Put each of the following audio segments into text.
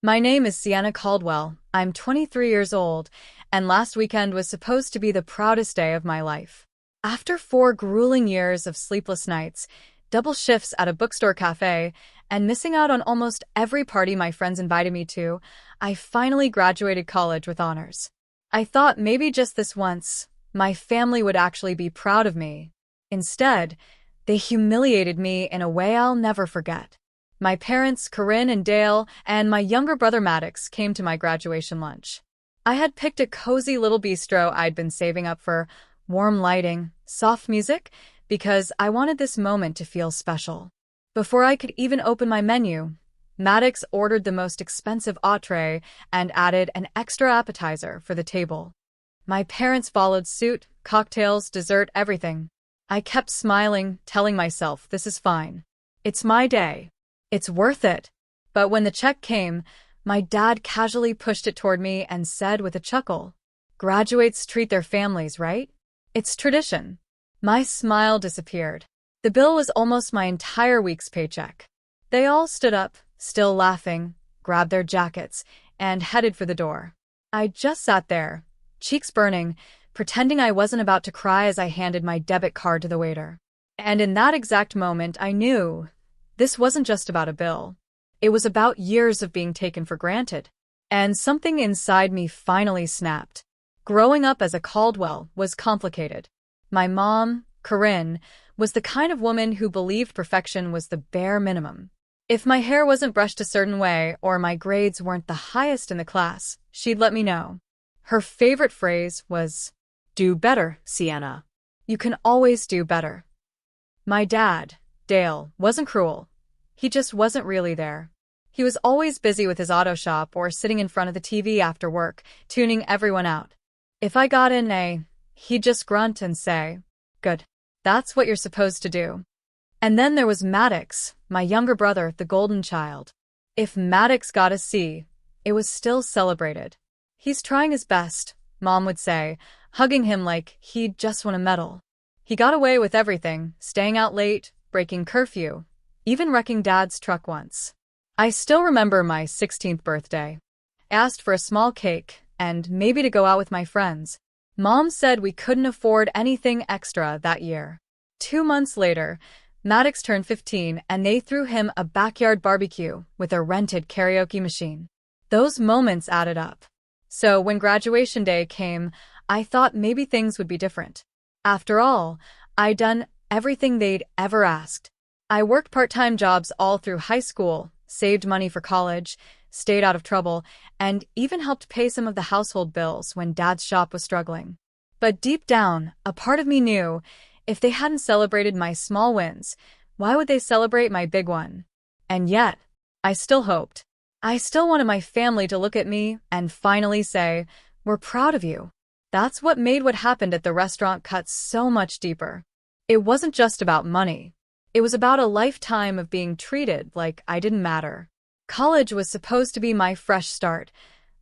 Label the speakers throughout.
Speaker 1: My name is Sienna Caldwell. I'm 23 years old, and last weekend was supposed to be the proudest day of my life. After 4 grueling years of sleepless nights, double shifts at a bookstore cafe, and missing out on almost every party my friends invited me to, I finally graduated college with honors. I thought maybe just this once, my family would actually be proud of me. Instead, they humiliated me in a way I'll never forget. My parents, Corinne and Dale, and my younger brother Maddox came to my graduation lunch. I had picked a cozy little bistro I'd been saving up for, warm lighting, soft music, because I wanted this moment to feel special. Before I could even open my menu, Maddox ordered the most expensive entree and added an extra appetizer for the table. My parents followed suit, cocktails, dessert, everything. I kept smiling, telling myself this is fine. It's my day. It's worth it. But when the check came, my dad casually pushed it toward me and said with a chuckle, "Graduates treat their families, right? It's tradition." My smile disappeared. The bill was almost my entire week's paycheck. They all stood up, still laughing, grabbed their jackets, and headed for the door. I just sat there, cheeks burning, pretending I wasn't about to cry as I handed my debit card to the waiter. And in that exact moment, I knew this wasn't just about a bill. It was about years of being taken for granted. And something inside me finally snapped. Growing up as a Caldwell was complicated. My mom, Corinne, was the kind of woman who believed perfection was the bare minimum. If my hair wasn't brushed a certain way or my grades weren't the highest in the class, she'd let me know. Her favorite phrase was, "Do better, Sienna. You can always do better." My dad, Dale, wasn't cruel. He just wasn't really there. He was always busy with his auto shop or sitting in front of the TV after work, tuning everyone out. If I got an A, he'd just grunt and say, "Good. That's what you're supposed to do." And then there was Maddox, my younger brother, the golden child. If Maddox got a C, it was still celebrated. "He's trying his best," Mom would say, hugging him like he'd just won a medal. He got away with everything, staying out late, breaking curfew, even wrecking Dad's truck once. I still remember my 16th birthday. I asked for a small cake and maybe to go out with my friends. Mom said we couldn't afford anything extra that year. 2 months later, Maddox turned 15 and they threw him a backyard barbecue with a rented karaoke machine. Those moments added up. So when graduation day came, I thought maybe things would be different. After all, I'd done everything they'd ever asked. I worked part-time jobs all through high school, saved money for college, stayed out of trouble, and even helped pay some of the household bills when Dad's shop was struggling. But deep down, a part of me knew, if they hadn't celebrated my small wins, why would they celebrate my big one? And yet, I still hoped. I still wanted my family to look at me and finally say, "We're proud of you." That's what made what happened at the restaurant cut so much deeper. It wasn't just about money. It was about a lifetime of being treated like I didn't matter. College was supposed to be my fresh start,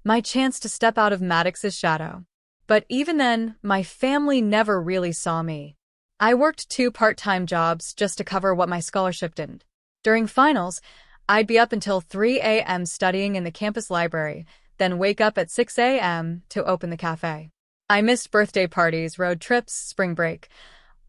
Speaker 1: my chance to step out of Maddox's shadow. But even then, my family never really saw me. I worked 2 part-time jobs just to cover what my scholarship didn't. During finals, I'd be up until 3 a.m. studying in the campus library, then wake up at 6 a.m. to open the cafe. I missed birthday parties, road trips, spring break.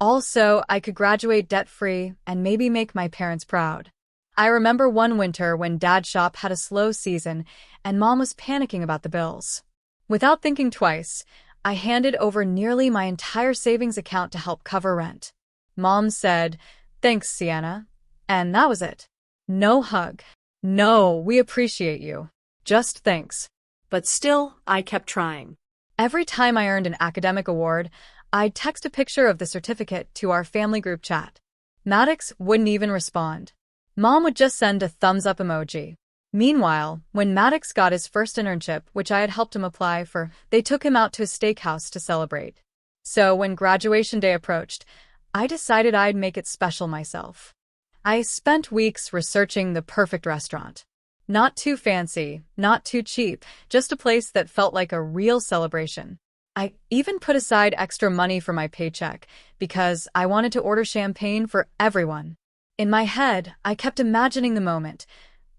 Speaker 1: Also, I could graduate debt-free and maybe make my parents proud. I remember one winter when Dad's shop had a slow season and Mom was panicking about the bills. Without thinking twice, I handed over nearly my entire savings account to help cover rent. Mom said, "Thanks, Sienna." And that was it. No hug. No, "We appreciate you." Just thanks.
Speaker 2: But still, I kept trying.
Speaker 1: Every time I earned an academic award, I'd text a picture of the certificate to our family group chat. Maddox wouldn't even respond. Mom would just send a thumbs-up emoji. Meanwhile, when Maddox got his first internship, which I had helped him apply for, they took him out to a steakhouse to celebrate. So when graduation day approached, I decided I'd make it special myself. I spent weeks researching the perfect restaurant. Not too fancy, not too cheap, just a place that felt like a real celebration. I even put aside extra money for my paycheck because I wanted to order champagne for everyone. In my head, I kept imagining the moment.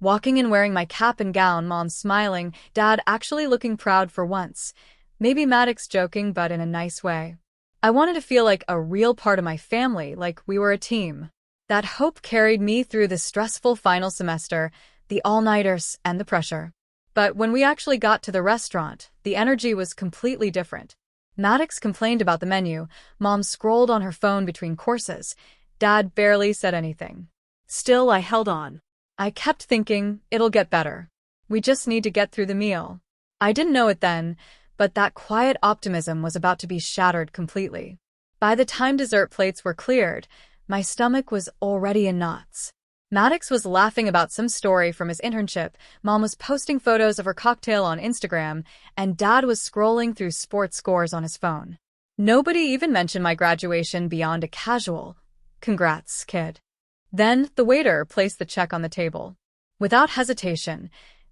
Speaker 1: Walking in wearing my cap and gown, Mom smiling, Dad actually looking proud for once. Maybe Maddox joking, but in a nice way. I wanted to feel like a real part of my family, like we were a team. That hope carried me through the stressful final semester, the all-nighters, and the pressure. But when we actually got to the restaurant, the energy was completely different. Maddox complained about the menu, Mom scrolled on her phone between courses, Dad barely said anything.
Speaker 2: Still, I held on.
Speaker 1: I kept thinking, it'll get better. We just need to get through the meal. I didn't know it then, but that quiet optimism was about to be shattered completely. By the time dessert plates were cleared, my stomach was already in knots. Maddox was laughing about some story from his internship, Mom was posting photos of her cocktail on Instagram, and Dad was scrolling through sports scores on his phone. Nobody even mentioned my graduation beyond a casual, "Congrats, kid." Then the waiter placed the check on the table. Without hesitation,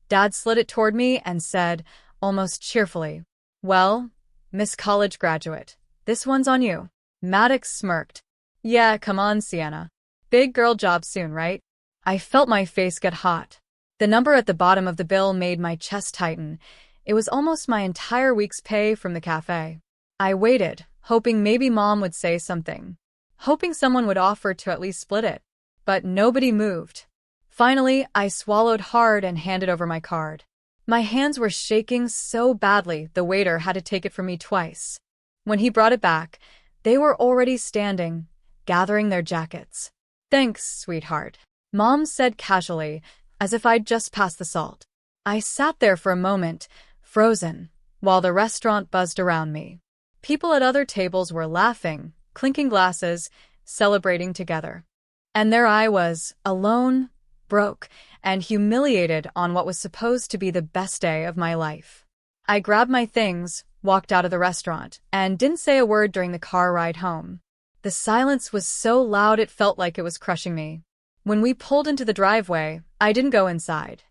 Speaker 1: Dad slid it toward me and said, almost cheerfully, "Well, Miss College graduate, this one's on you." Maddox smirked. "Yeah, come on, Sienna. Big girl job soon, right?" I felt my face get hot. The number at the bottom of the bill made my chest tighten. It was almost my entire week's pay from the cafe. I waited, hoping maybe Mom would say something. Hoping someone would offer to at least split it. But nobody moved. Finally, I swallowed hard and handed over my card. My hands were shaking so badly the waiter had to take it from me twice. When he brought it back, they were already standing, gathering their jackets. "Thanks, sweetheart," Mom said casually, as if I'd just passed the salt. I sat there for a moment, frozen, while the restaurant buzzed around me. People at other tables were laughing, clinking glasses, celebrating together. And there I was, alone, broke, and humiliated on what was supposed to be the best day of my life. I grabbed my things, walked out of the restaurant, and didn't say a word during the car ride home. The silence was so loud it felt like it was crushing me. When we pulled into the driveway, I didn't go inside.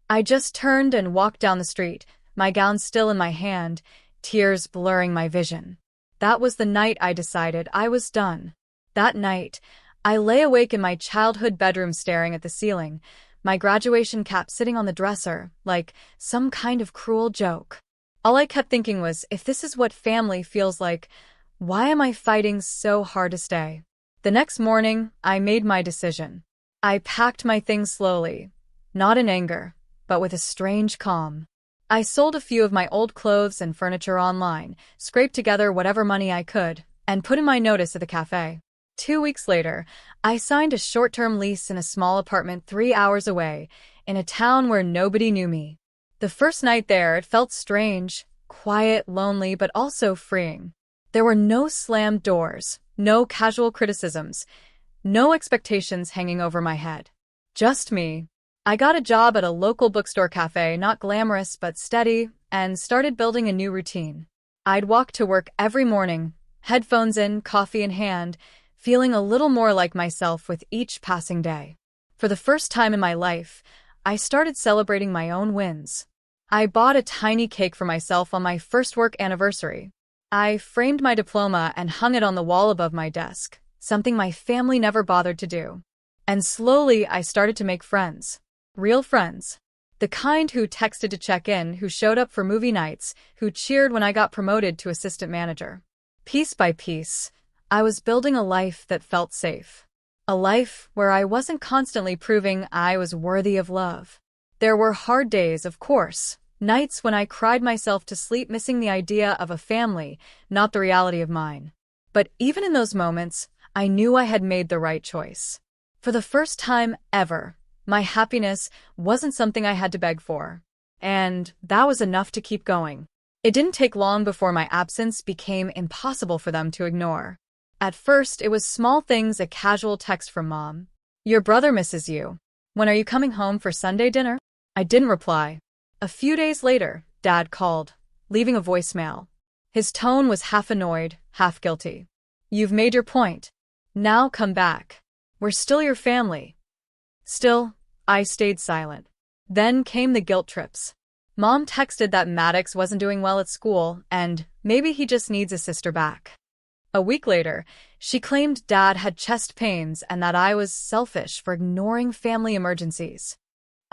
Speaker 1: I just turned and walked down the street, my gown still in my hand, tears blurring my vision. That was the night I decided I was done. That night, I lay awake in my childhood bedroom staring at the ceiling, my graduation cap sitting on the dresser, like some kind of cruel joke. All I kept thinking was, if this is what family feels like, why am I fighting so hard to stay? The next morning, I made my decision. I packed my things slowly, not in anger, but with a strange calm. I sold a few of my old clothes and furniture online, scraped together whatever money I could, and put in my notice at the cafe. 2 weeks later, I signed a short-term lease in a small apartment 3 hours away, in a town where nobody knew me. The first night there, it felt strange, quiet, lonely, but also freeing. There were no slammed doors, no casual criticisms, no expectations hanging over my head. Just me. I got a job at a local bookstore cafe, not glamorous but steady, and started building a new routine. I'd walk to work every morning, headphones in, coffee in hand, feeling a little more like myself with each passing day. For the first time in my life, I started celebrating my own wins. I bought a tiny cake for myself on my first work anniversary. I framed my diploma and hung it on the wall above my desk, something my family never bothered to do. And slowly I started to make friends. Real friends. The kind who texted to check in, who showed up for movie nights, who cheered when I got promoted to assistant manager. Piece by piece, I was building a life that felt safe. A life where I wasn't constantly proving I was worthy of love. There were hard days, of course, nights when I cried myself to sleep missing the idea of a family, not the reality of mine. But even in those moments, I knew I had made the right choice. For the first time ever, my happiness wasn't something I had to beg for. And that was enough to keep going. It didn't take long before my absence became impossible for them to ignore. At first, it was small things, a casual text from Mom. "Your brother misses you. When are you coming home for Sunday dinner?" I didn't reply. A few days later, Dad called, leaving a voicemail. His tone was half annoyed, half guilty. "You've made your point. Now come back. We're still your family." Still, I stayed silent. Then came the guilt trips. Mom texted that Maddox wasn't doing well at school, and maybe he just needs his sister back. A week later, she claimed Dad had chest pains and that I was selfish for ignoring family emergencies.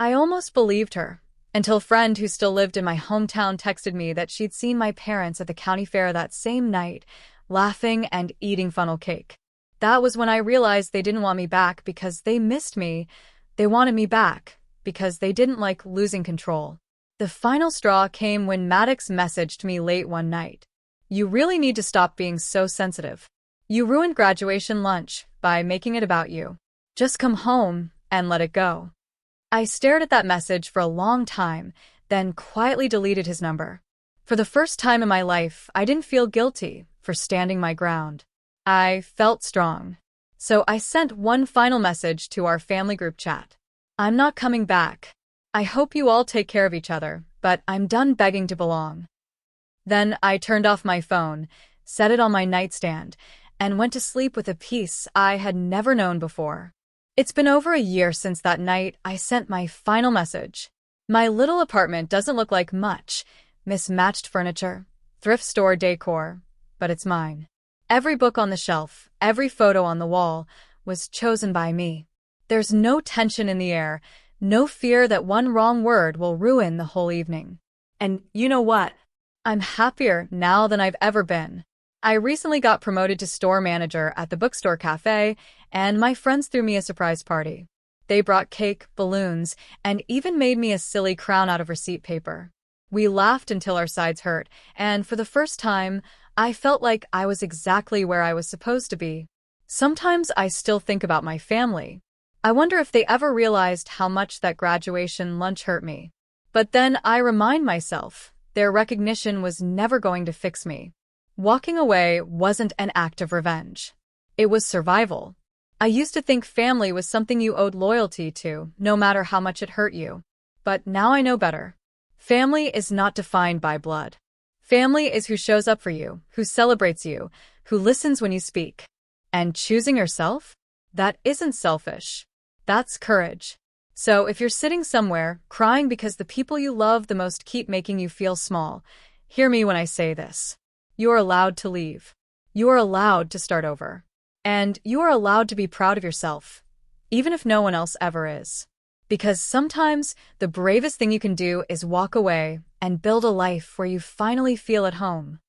Speaker 1: I almost believed her, until a friend who still lived in my hometown texted me that she'd seen my parents at the county fair that same night, laughing and eating funnel cake. That was when I realized they didn't want me back because they missed me. They wanted me back because they didn't like losing control. The final straw came when Maddox messaged me late one night. "You really need to stop being so sensitive. You ruined graduation lunch by making it about you. Just come home and let it go." I stared at that message for a long time, then quietly deleted his number. For the first time in my life, I didn't feel guilty for standing my ground. I felt strong. So I sent one final message to our family group chat. "I'm not coming back. I hope you all take care of each other, but I'm done begging to belong." Then I turned off my phone, set it on my nightstand, and went to sleep with a peace I had never known before. It's been over a year since that night I sent my final message. My little apartment doesn't look like much, mismatched furniture, thrift store decor, but it's mine. Every book on the shelf, every photo on the wall, was chosen by me. There's no tension in the air, no fear that one wrong word will ruin the whole evening.
Speaker 2: And you know what?
Speaker 1: I'm happier now than I've ever been. I recently got promoted to store manager at the bookstore cafe, and my friends threw me a surprise party. They brought cake, balloons, and even made me a silly crown out of receipt paper. We laughed until our sides hurt, and for the first time, I felt like I was exactly where I was supposed to be. Sometimes I still think about my family. I wonder if they ever realized how much that graduation lunch hurt me. But then I remind myself, their recognition was never going to fix me. Walking away wasn't an act of revenge. It was survival. I used to think family was something you owed loyalty to, no matter how much it hurt you. But now I know better. Family is not defined by blood. Family is who shows up for you, who celebrates you, who listens when you speak. And choosing yourself? That isn't selfish. That's courage. So if you're sitting somewhere, crying because the people you love the most keep making you feel small, hear me when I say this. You are allowed to leave. You are allowed to start over. And you are allowed to be proud of yourself, even if no one else ever is. Because sometimes the bravest thing you can do is walk away and build a life where you finally feel at home.